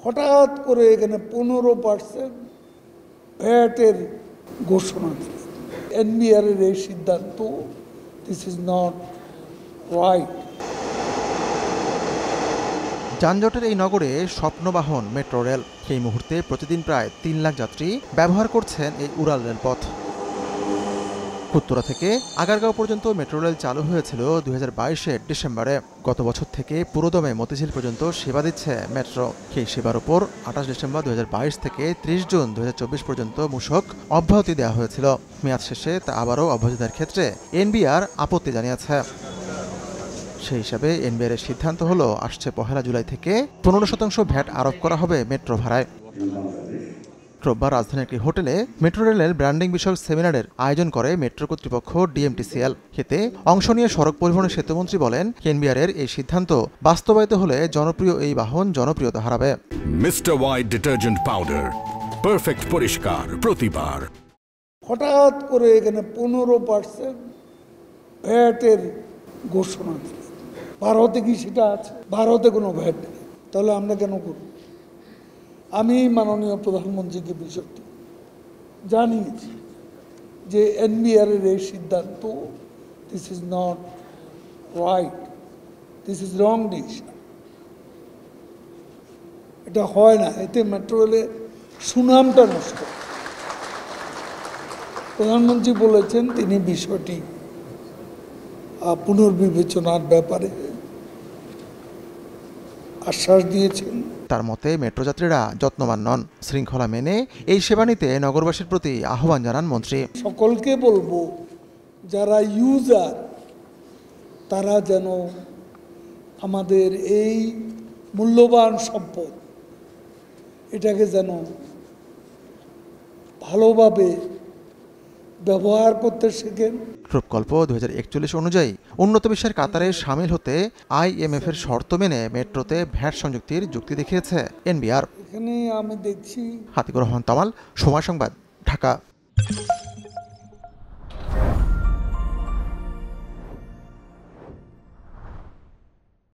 হঠাৎ করে এখানে 15% ভ্যাটের ঘোষণা দিল। এনবিআর এর এই সিদ্ধান্ত, দিস ইজ নট রাইট। যানজটের এই নগরে স্বপ্নবাহন মেট্রো রেল। সেই মুহূর্তে প্রতিদিন প্রায় 3 লাখ যাত্রী ব্যবহার করছেন এই উড়াল রেলপথ। উত্তরা থেকে আগারগাঁও পর্যন্ত মেট্রো রেল চালু হয়েছিল 2022-এর ডিসেম্বরে। গত বছর থেকে পুরোদমে মতিঝিল পর্যন্ত সেবা দিচ্ছে মেট্রো। সেই সেবার উপর 28 ডিসেম্বর 2022 থেকে 30 জুন 2024 পর্যন্ত মূসক অব্যাহতি দেওয়া হয়েছিল। মেয়াদ শেষে তা আবারও অব্যাহতি দেওয়ার ক্ষেত্রে এনবিআর আপত্তি জানিয়েছে। সেই হিসাবে এনবিআর এর সিদ্ধান্ত হলো আসছে 1 জুলাই থেকে 15% ভ্যাট আরোপ করা হবে মেট্রো ভাড়ায়। রোববার রাজধানীর একটি হোটেলে মেট্রো রেলের ব্র্যান্ডিং বিষয়ক সেমিনারের আয়োজন করে মেট্রো কর্তৃপক্ষ ডিএমটিসিএল। এতে অংশ নিয়ে সড়ক পরিবহন সেতুমন্ত্রী বলেন, এনবিআর এর এই সিদ্ধান্ত বাস্তবায়িত হলে জনপ্রিয় এই বাহন জনপ্রিয়তা হারাবে। Mister white detergent powder, perfect পরিষ্কার প্রতিবার। হঠাৎ করে এখানে 15% ভ্যাটের ঘোষণা দিল। ভারতে কি সেটা আছে? ভারতে কোনো ভ্যাট নেই, তাহলে আমরা কেন করব? আমি মাননীয় প্রধানমন্ত্রীকে বিষয়টি জানিয়েছি যে এনবিআর এর এই সিদ্ধান্ত, this is not right, this is wrong decision. এটা হয় না, এতে মেট্রো রেলের সুনামটা নষ্ট। প্রধানমন্ত্রী বলেছেন তিনি বিষয়টি পুনর্বিবেচনার ব্যাপারে আশ্বাস দিয়েছেন। তার মতে মেট্রো যাত্রীরা যত্নবান নন, শৃঙ্খলা মেনে এই সেবা নিতে নগরবাসীর প্রতি আহ্বান জানান মন্ত্রী। সকলকে বলবো যারা ইউজার তারা যেন আমাদের এই মূল্যবান সম্পদ এটাকে যেন ভালোভাবে ব্যবহার করতে শেখেন। প্রকল্প 2041 অনুযায়ী উন্নত বিশ্বের কাতারে সামিল হতে আইএমএফ এর শর্ত মেনে মেট্রোতে ভ্যাট সংযুক্তির যুক্তি দেখিয়েছে এনবিআর। এখানে আমি দেখছি। হাতিকুর রহমান তামাল, সময় সংবাদ, ঢাকা।